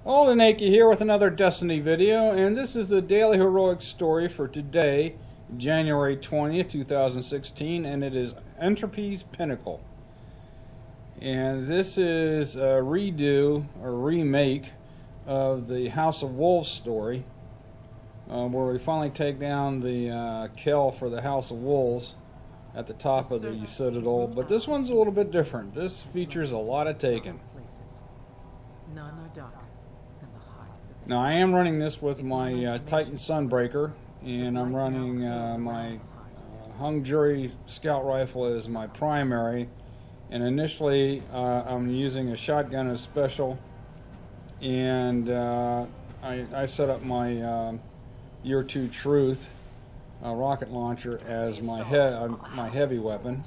Old and Achy here with another Destiny video, and this is the daily heroic story for today, January 20th, 2016, and it is Entropy's Pinnacle. And this is a redo or remake of the House of Wolves story, where we finally take down the kill for the House of Wolves at the top of the Citadel, but this one's a little bit different. This features a lot of taking. None are darker than the heart of the Now I am running this with my Titan Sunbreaker, and I'm running my hung jury scout rifle as my primary, and initially I'm using a shotgun as special, and I set up my Year 2 Truth rocket launcher as my heavy weapon,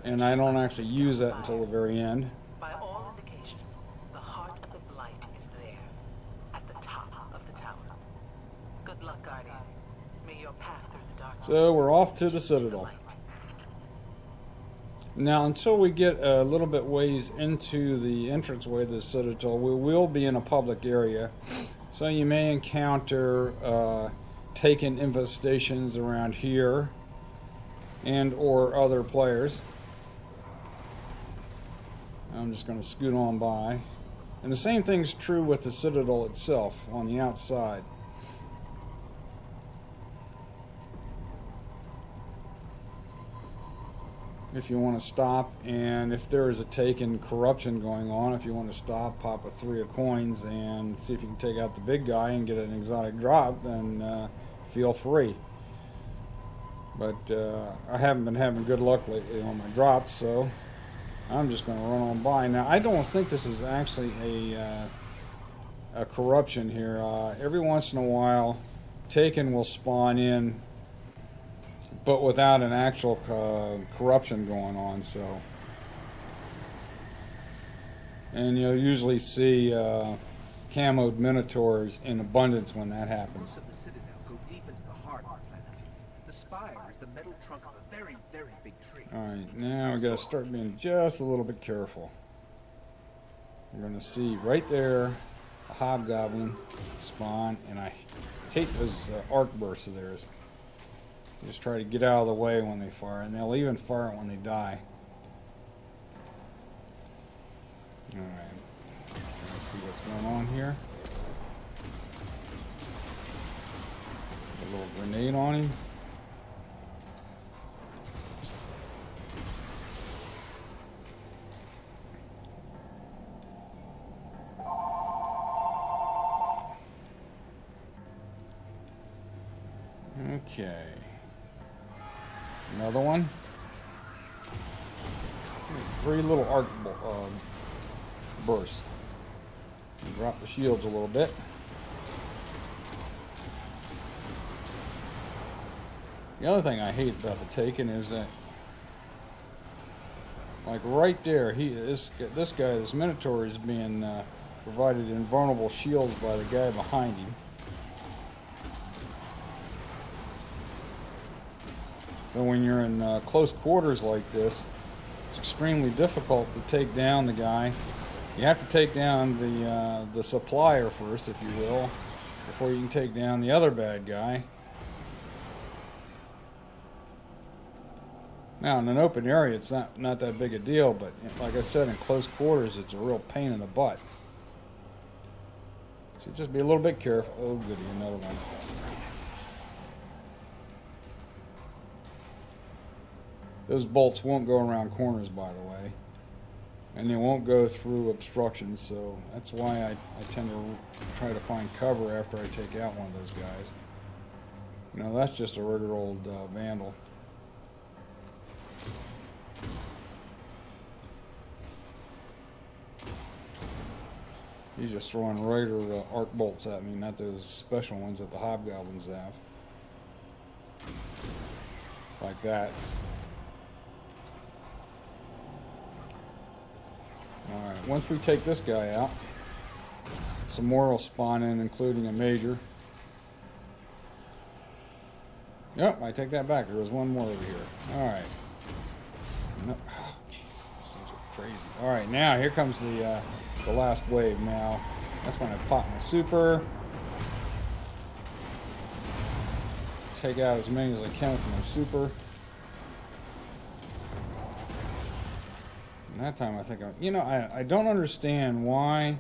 and I don't actually use that until the very end. By all indications, the heart of the blight is there, at the top of the tower. Good luck, Guardian. May your path through the darkness. So we're off to the Citadel. Now, until we get a little bit ways into the entranceway to the Citadel, we will be in a public area, so you may encounter taken infestations around here and or other players. I'm just going to scoot on by. And the same thing's true with the Citadel itself on the outside. If you want to stop, and if there is a taken corruption going on, if you want to stop, pop a 3 of coins and see if you can take out the big guy and get an exotic drop, then feel free. But I haven't been having good luck lately on my drops, so I'm just going to run on by. Now, I don't think this is actually a corruption here. Every once in a while, taken will spawn in, but without an actual corruption going on. So, and you'll usually see camoed minotaurs in abundance when that happens. Most of the Citadel go deep into the heart of the planet. The spire is the metal trunk of a very, very big tree. Alright, now we got to start being just a little bit careful. We're going to see right there a hobgoblin spawn, and I hate those arc bursts of theirs. Just try to get out of the way when they fire, and they'll even fire it when they die. Alright, let's see what's going on here. A little grenade on him. Okay. Another one. 3 little arc bursts. Drop the shields a little bit. The other thing I hate about the Taken is that, like right there, this guy, this Minotaur, is being provided invulnerable shields by the guy behind him. So when you're in close quarters like this, it's extremely difficult to take down the guy. You have to take down the supplier first, if you will, before you can take down the other bad guy. Now, in an open area, it's not that big a deal, but like I said, in close quarters, it's a real pain in the butt. So just be a little bit careful. Oh, goody, another one. Those bolts won't go around corners, by the way, and they won't go through obstructions, so that's why I tend to try to find cover after I take out one of those guys. You know, that's just a regular old vandal. He's just throwing regular arc bolts at me, not those special ones that the hobgoblins have. Like that. Alright, once we take this guy out, some more will spawn in, including a major. Yep, I take that back. There was one more over here. Alright. No, oh, jeez, these things are crazy. Alright, now here comes the the last wave now. That's when I pop my super. Take out as many as I can with my super. And that time I think I don't understand why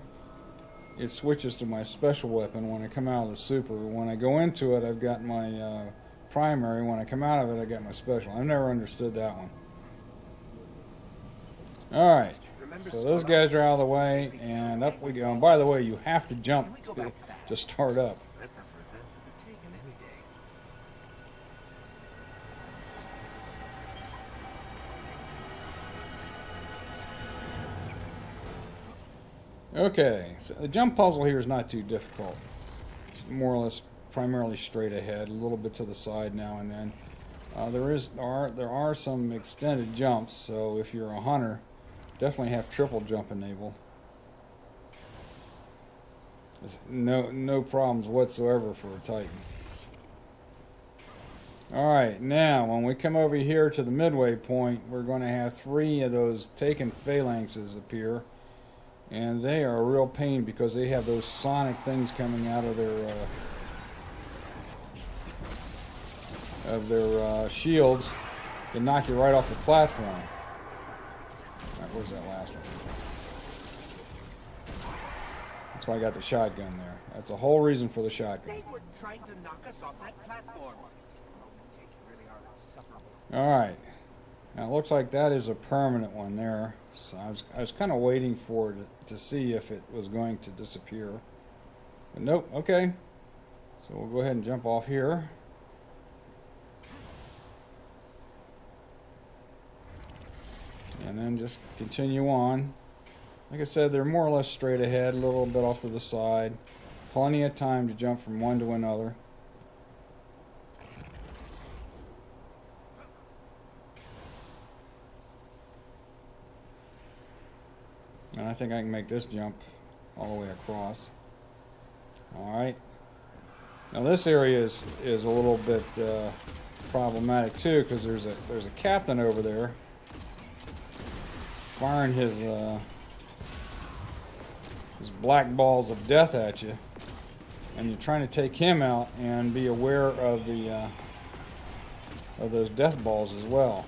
it switches to my special weapon when I come out of the super. When I go into it, I've got my primary. When I come out of it, I got my special. I've never understood that one. Alright, so those guys are out of the way, and up we go. And by the way, you have to jump to start up. I prefer them to be taken any day. Okay, so the jump puzzle here is not too difficult. It's more or less primarily straight ahead, a little bit to the side now and then. There are some extended jumps, so if you're a hunter, definitely have triple jump enabled. There's no problems whatsoever for a Titan. Alright, now when we come over here to the midway point, we're going to have 3 of those taken phalanxes appear. And they are a real pain because they have those sonic things coming out of their shields that knock you right off the platform. Alright, where's that last one? That's why I got the shotgun there. That's the whole reason for the shotgun. They were trying to knock us off that platform. The Taken really are insufferable. Alright. Now it looks like that is a permanent one there. So I was kind of waiting for it to see if it was going to disappear. But nope, okay. So we'll go ahead and jump off here. And then just continue on. Like I said, they're more or less straight ahead, a little bit off to the side. Plenty of time to jump from one to another. And I think I can make this jump all the way across. Alright. Now this area is a little bit problematic too, because there's a captain over there firing his black balls of death at you, and you're trying to take him out and be aware of those death balls as well.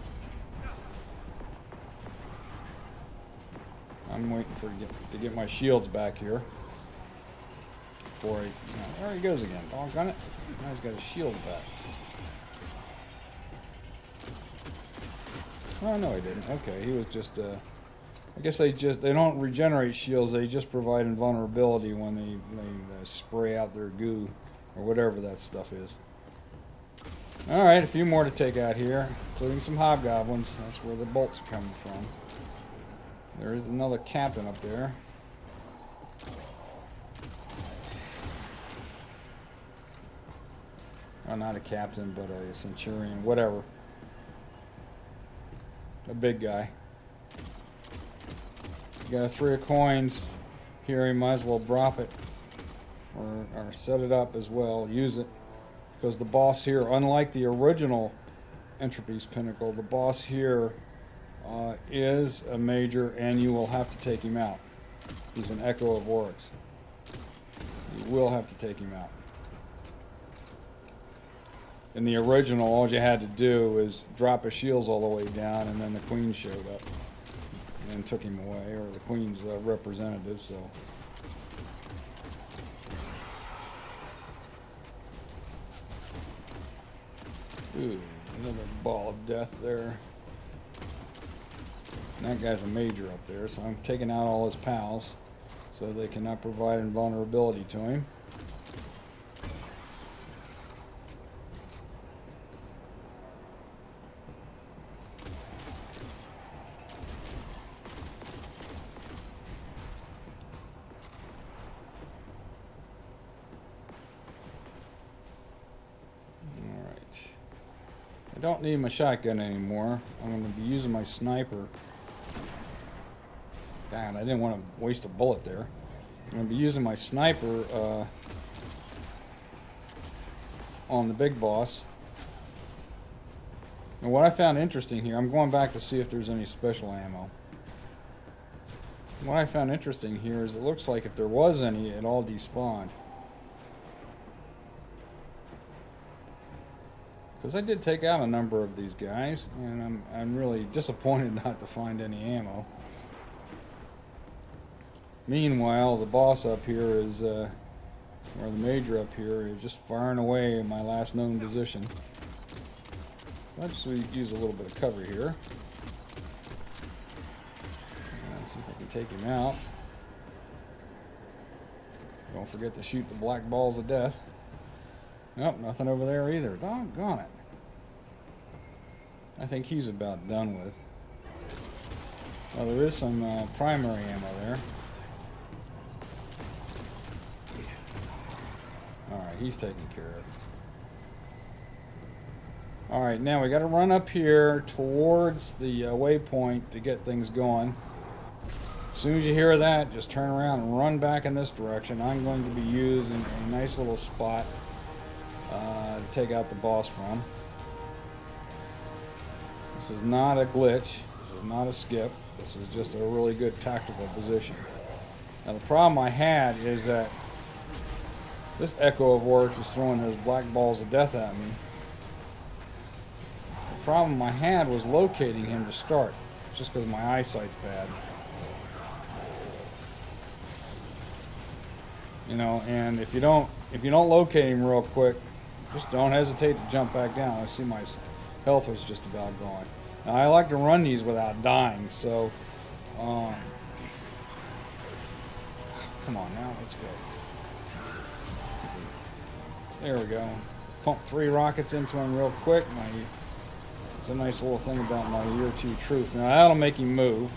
I'm waiting to get my shields back here before there he goes again. Doggone it! Now he's got his shield back. Oh no, he didn't. Okay, he was just. I guess they don't regenerate shields. They just provide invulnerability when they spray out their goo or whatever that stuff is. All right, a few more to take out here, including some hobgoblins. That's where the bolts are coming from. There is another captain up there. Oh, not a captain, but a centurion, whatever. A big guy. You got a 3 of coins here, you might as well drop it. Or set it up as well, use it. Because the boss here, unlike the original Entropy's Pinnacle, the boss here is a major, and you will have to take him out. He's an Echo of Oryx. You will have to take him out. In the original, all you had to do is drop his shields all the way down, and then the queen showed up and took him away, or the queen's representative. So, ooh, another ball of death there. And that guy's a major up there, so I'm taking out all his pals so they cannot provide invulnerability to him. Alright. I don't need my shotgun anymore. I'm going to be using my sniper. God, I didn't want to waste a bullet there. I'm going to be using my sniper on the big boss. And what I found interesting here, I'm going back to see if there's any special ammo. what I found interesting here is it looks like if there was any, it all despawned. Because I did take out a number of these guys, and I'm really disappointed not to find any ammo. Meanwhile, the boss up here is, or the major up here, is just firing away in my last known position. Let's use a little bit of cover here. Let's see if I can take him out. Don't forget to shoot the black balls of death. Nope, nothing over there either. Doggone it. I think he's about done with. Well, there is some primary ammo there. Alright, he's taken care of. Alright, now we got to run up here towards the waypoint to get things going. As soon as you hear that, just turn around and run back in this direction. I'm going to be using a nice little spot to take out the boss from. This is not a glitch. This is not a skip. This is just a really good tactical position. Now the problem I had is that this Echo of Works is throwing those black balls of death at me. The problem I had was locating him to start, just because my eyesight's bad. You know, and if you don't locate him real quick, just don't hesitate to jump back down. I see my health was just about gone. Now I like to run these without dying, so come on now, let's go. There we go. Pump 3 rockets into him real quick. It's a nice little thing about my year 2 truth. Now that'll make him move.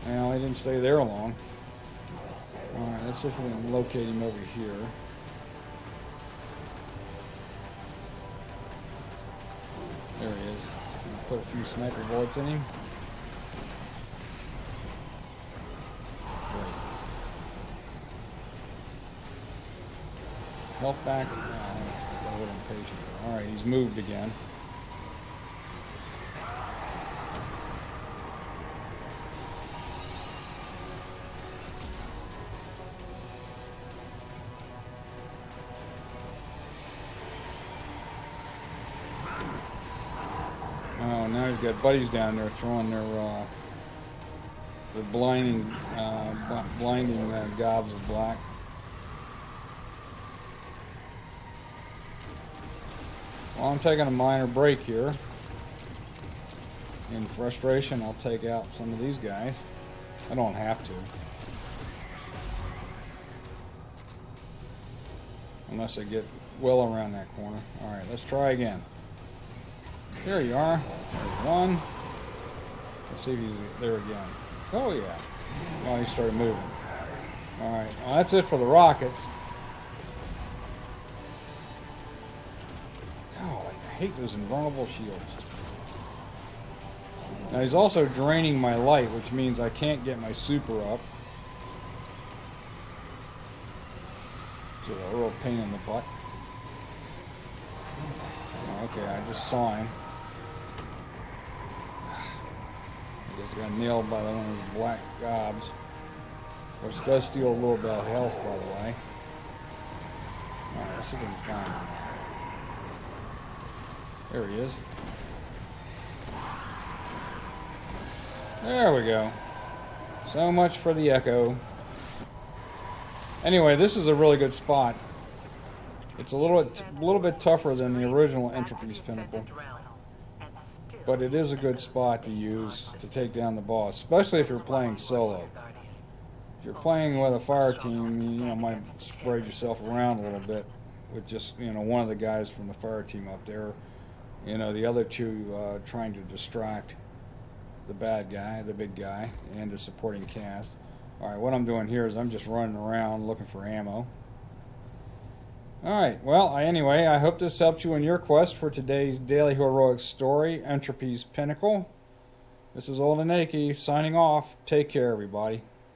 Well, he didn't stay there long. Alright, let's see if we can locate him over here. There he is. Let's see if we can put a few sniper bullets in him. Great. Health back. A little impatient. Alright, he's moved again. Oh, now he's got buddies down there throwing their blinding gobs of black. Well, I'm taking a minor break here. In frustration, I'll take out some of these guys. I don't have to. Unless I get well around that corner. Alright, let's try again. There you are. There's one. Let's see if he's there again. Oh yeah. Well, he started moving. Alright, well that's it for the rockets. Oh, I hate those invulnerable shields. Now he's also draining my light, which means I can't get my super up. It's a real pain in the butt. Okay, I just saw him. I guess I got nailed by one of those black gobs, which does steal a little bit of health, by the way. Alright, let's see if we can find him. There he is. There we go. So much for the Echo. Anyway, this is a really good spot. It's a little bit tougher than the original Entropy's Pinnacle, but it is a good spot to use to take down the boss, especially if you're playing solo. If you're playing with a fire team, you might spread yourself around a little bit with just one of the guys from the fire team up there. The other two trying to distract the bad guy, the big guy, and the supporting cast. Alright, what I'm doing here is I'm just running around looking for ammo. Alright, well, anyway, I hope this helped you in your quest for today's Daily Heroic Story, Entropy's Pinnacle. This is Old and Nakey signing off. Take care, everybody.